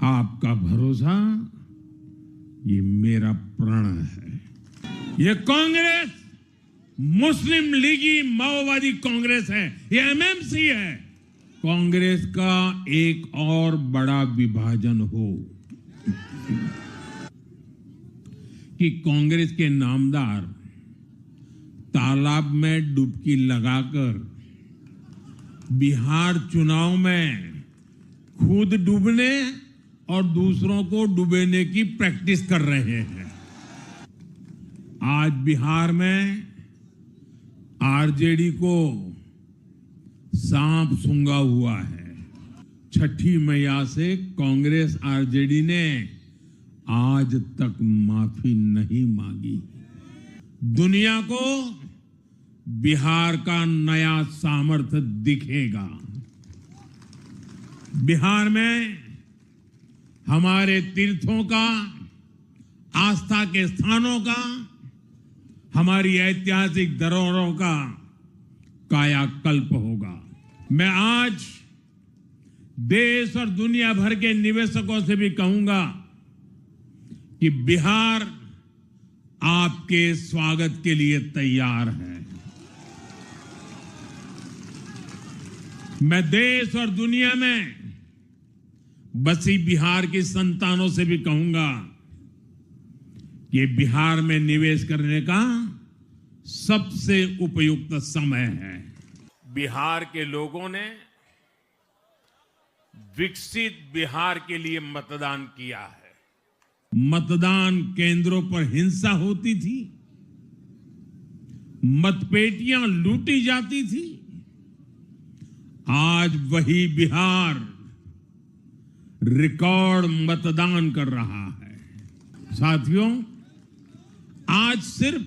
आपका भरोसा ये मेरा प्रण है। ये कांग्रेस मुस्लिम लीगी माओवादी कांग्रेस है, ये एमएमसी है। कांग्रेस का एक और बड़ा विभाजन हो कि कांग्रेस के नामदार तालाब में डुबकी लगाकर बिहार चुनाव में खुद डूबने और दूसरों को डुबेने की प्रैक्टिस कर रहे हैं। आज बिहार में आरजेडी को सांप सूंघा हुआ है। छठी मैया से कांग्रेस आरजेडी ने आज तक माफी नहीं मांगी। दुनिया को बिहार का नया सामर्थ्य दिखेगा। बिहार में हमारे तीर्थों का, आस्था के स्थानों का, हमारी ऐतिहासिक धरोहरों का कायाकल्प होगा। मैं आज देश और दुनिया भर के निवेशकों से भी कहूंगा कि बिहार आपके स्वागत के लिए तैयार है। मैं देश और दुनिया में बसी बिहार की संतानों से भी कहूंगा कि बिहार में निवेश करने का सबसे उपयुक्त समय है। बिहार के लोगों ने विकसित बिहार के लिए मतदान किया है। मतदान केंद्रों पर हिंसा होती थी, मतपेटियां लूटी जाती थी। आज वही बिहार रिकॉर्ड मतदान कर रहा है। साथियों, आज सिर्फ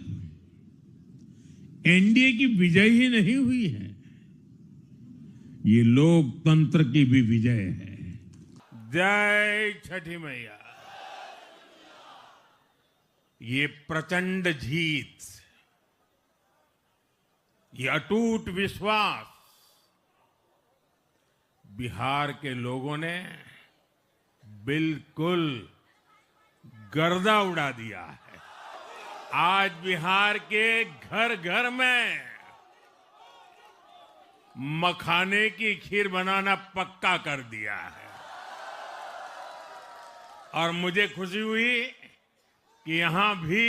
एनडीए की विजय ही नहीं हुई है, ये लोकतंत्र की भी विजय है। जय छठी मैया। ये प्रचंड जीत, ये अटूट विश्वास बिहार के लोगों ने बिल्कुल गर्दा उड़ा दिया है। आज बिहार के घर घर में मखाने की खीर बनाना पक्का कर दिया है। और मुझे खुशी हुई कि यहां भी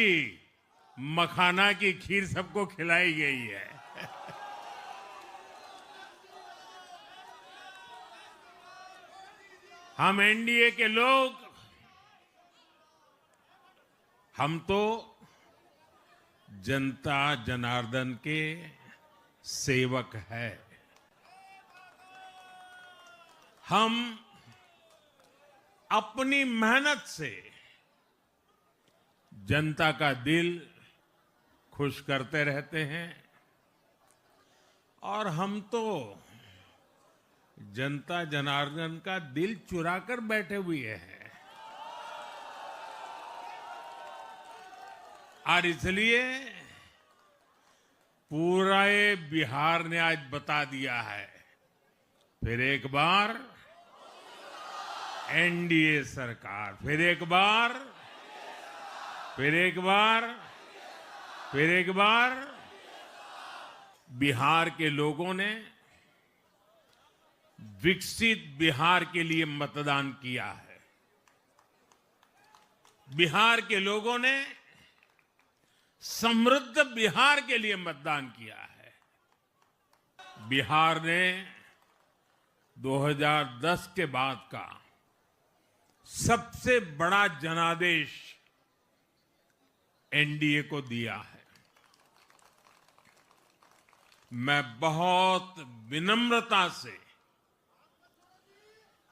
मखाना की खीर सबको खिलाई गई है। हम एनडीए के लोग, हम तो जनता जनार्दन के सेवक है। हम अपनी मेहनत से जनता का दिल खुश करते रहते हैं और हम तो जनता जनार्दन का दिल चुरा कर बैठे हुए हैं। और इसलिए पूरा बिहार ने आज बता दिया है, फिर एक बार एनडीए सरकार, फिर एक बार, फिर एक बार, फिर एक बार। बिहार के लोगों ने विकसित बिहार के लिए मतदान किया है। बिहार के लोगों ने समृद्ध बिहार के लिए मतदान किया है। बिहार ने 2010 के बाद का सबसे बड़ा जनादेश एनडीए को दिया है। मैं बहुत विनम्रता से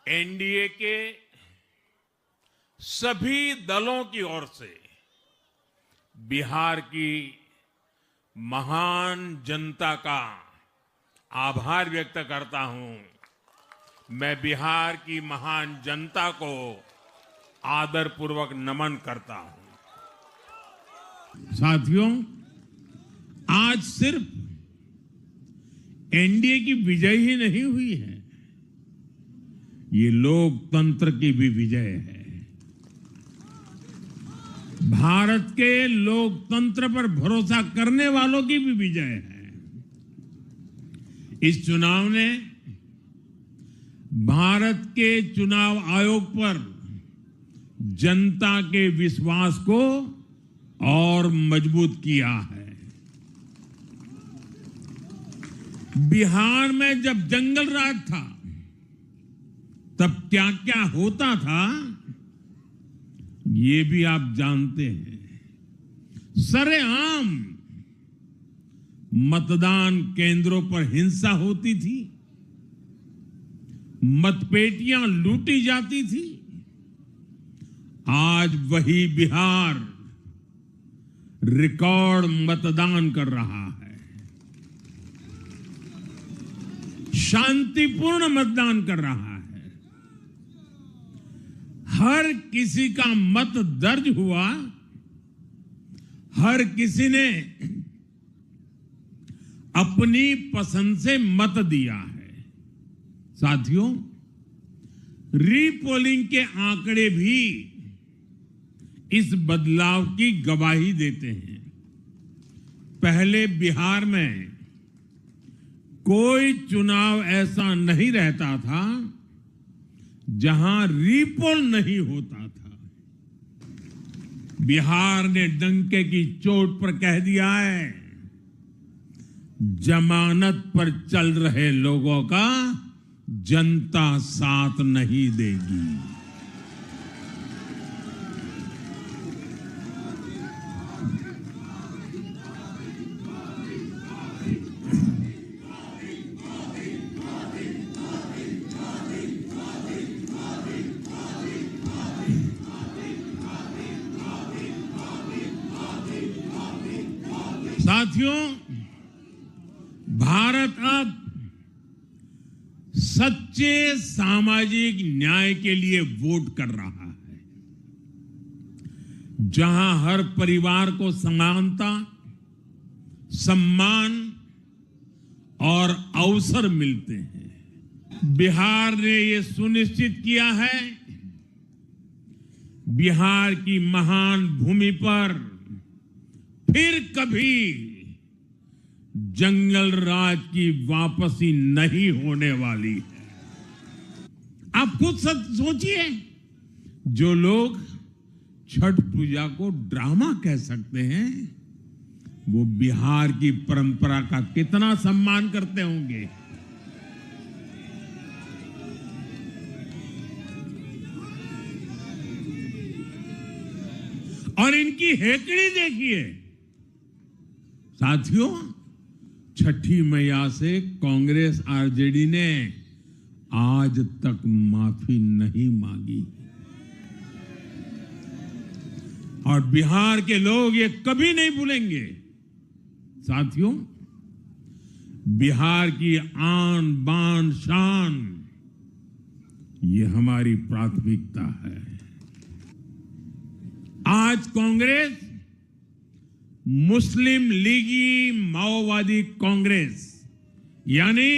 एनडीए के सभी दलों की ओर से बिहार की महान जनता का आभार व्यक्त करता हूं। मैं बिहार की महान जनता को आदरपूर्वक नमन करता हूं। साथियों, आज सिर्फ एनडीए की विजय ही नहीं हुई है, ये लोकतंत्र की भी विजय है। भारत के लोकतंत्र पर भरोसा करने वालों की भी विजय है। इस चुनाव ने भारत के चुनाव आयोग पर जनता के विश्वास को और मजबूत किया है। बिहार में जब जंगल राज था तब क्या क्या होता था ये भी आप जानते हैं। सरेआम मतदान केंद्रों पर हिंसा होती थी, मतपेटियां लूटी जाती थी। आज वही बिहार रिकॉर्ड मतदान कर रहा है, शांतिपूर्ण मतदान कर रहा है। हर किसी का मत दर्ज हुआ, हर किसी ने अपनी पसंद से मत दिया है। साथियों, रीपोलिंग के आंकड़े भी इस बदलाव की गवाही देते हैं। पहले बिहार में कोई चुनाव ऐसा नहीं रहता था जहां रीपोल नहीं होता था। बिहार ने डंके की चोट पर कह दिया है, जमानत पर चल रहे लोगों का जनता साथ नहीं देगी। साथियों, भारत अब सच्चे सामाजिक न्याय के लिए वोट कर रहा है, जहां हर परिवार को समानता, सम्मान और अवसर मिलते हैं। बिहार ने यह सुनिश्चित किया है, बिहार की महान भूमि पर फिर कभी जंगल राज की वापसी नहीं होने वाली है। आप खुद सोचिए, जो लोग छठ पूजा को ड्रामा कह सकते हैं, वो बिहार की परंपरा का कितना सम्मान करते होंगे। और इनकी हेकड़ी देखिए। साथियों, छठी मैया से कांग्रेस आरजेडी ने आज तक माफी नहीं मांगी और बिहार के लोग ये कभी नहीं भूलेंगे। साथियों, बिहार की आन बान शान ये हमारी प्राथमिकता है। आज कांग्रेस मुस्लिम लीगी माओवादी कांग्रेस यानी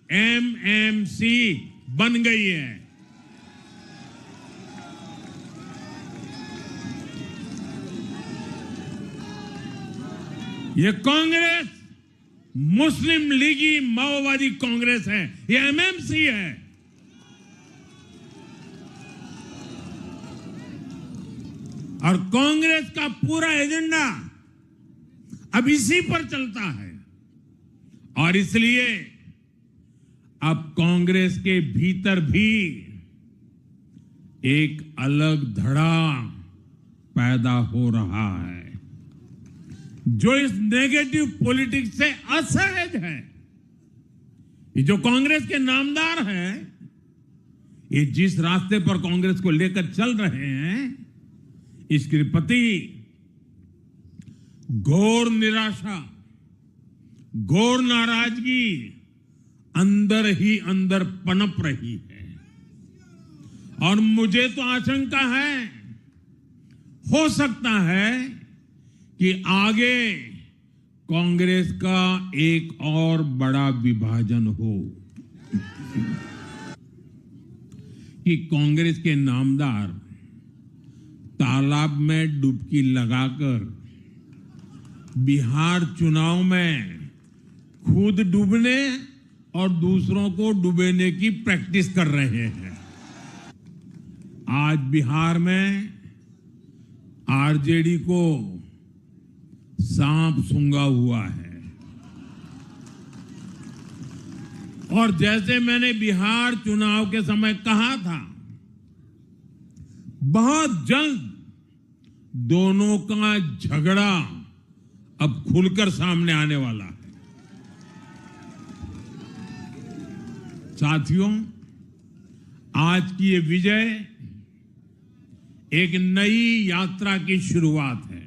एमएमसी बन गई है। ये कांग्रेस मुस्लिम लीगी माओवादी कांग्रेस है, ये एमएमसी है। और कांग्रेस का पूरा एजेंडा अब इसी पर चलता है और इसलिए अब कांग्रेस के भीतर भी एक अलग धड़ा पैदा हो रहा है, जो इस नेगेटिव पॉलिटिक्स से असहज है। ये जो कांग्रेस के नामदार हैं, ये जिस रास्ते पर कांग्रेस को लेकर चल रहे हैं, इसके प्रति घोर निराशा, घोर नाराजगी अंदर ही अंदर पनप रही है। और मुझे तो आशंका है, हो सकता है कि आगे कांग्रेस का एक और बड़ा विभाजन हो। कि कांग्रेस के नामदार तालाब में डुबकी लगाकर बिहार चुनाव में खुद डूबने और दूसरों को डुबेने की प्रैक्टिस कर रहे हैं। आज बिहार में आरजेडी को सांप सूंघा हुआ है और जैसे मैंने बिहार चुनाव के समय कहा था, बहुत जल्द दोनों का झगड़ा अब खुलकर सामने आने वाला है। साथियों, आज की ये विजय एक नई यात्रा की शुरुआत है।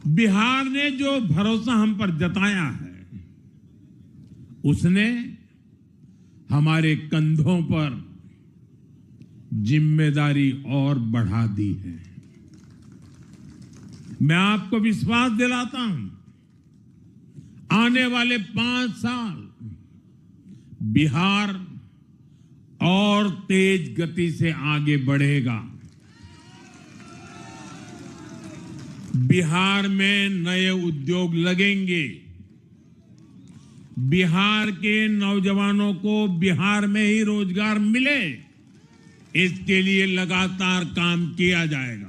बिहार ने जो भरोसा हम पर जताया है, उसने हमारे कंधों पर जिम्मेदारी और बढ़ा दी है। मैं आपको विश्वास दिलाता हूं, आने वाले 5 साल बिहार और तेज गति से आगे बढ़ेगा। बिहार में नए उद्योग लगेंगे। बिहार के नौजवानों को बिहार में ही रोजगार मिले, इसके लिए लगातार काम किया जाएगा।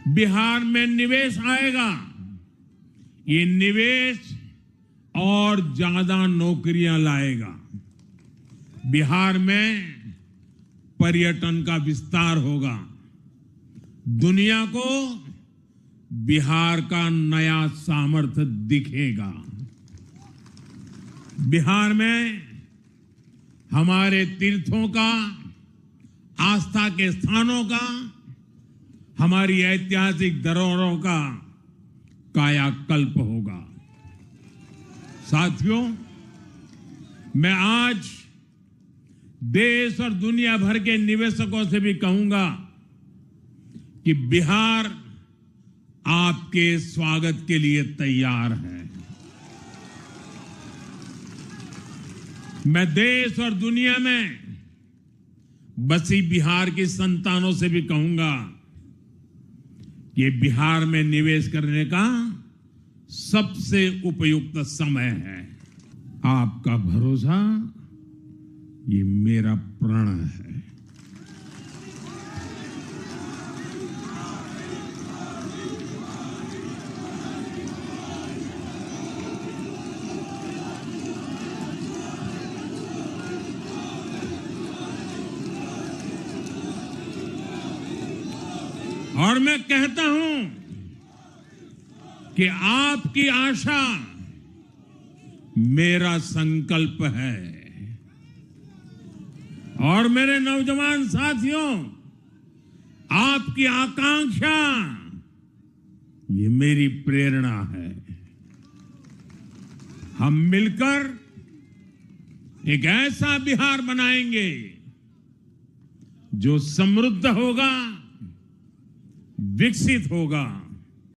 बिहार में निवेश आएगा। ये निवेश और ज्यादा नौकरियां लाएगा। बिहार में पर्यटन का विस्तार होगा। दुनिया को बिहार का नया सामर्थ्य दिखेगा। बिहार में हमारे तीर्थों का, आस्था के स्थानों का, हमारी ऐतिहासिक धरोहरों का कायाकल्प होगा। साथियों, मैं आज देश और दुनिया भर के निवेशकों से भी कहूंगा कि बिहार आपके स्वागत के लिए तैयार है। मैं देश और दुनिया में बसी बिहार की संतानों से भी कहूंगा कि बिहार में निवेश करने का सबसे उपयुक्त समय है। आपका भरोसा ये मेरा प्रण है। और मैं कहता हूं कि आपकी आशा मेरा संकल्प है। और मेरे नौजवान साथियों, आपकी आकांक्षा ये मेरी प्रेरणा है। हम मिलकर एक ऐसा बिहार बनाएंगे जो समृद्ध होगा, विकसित होगा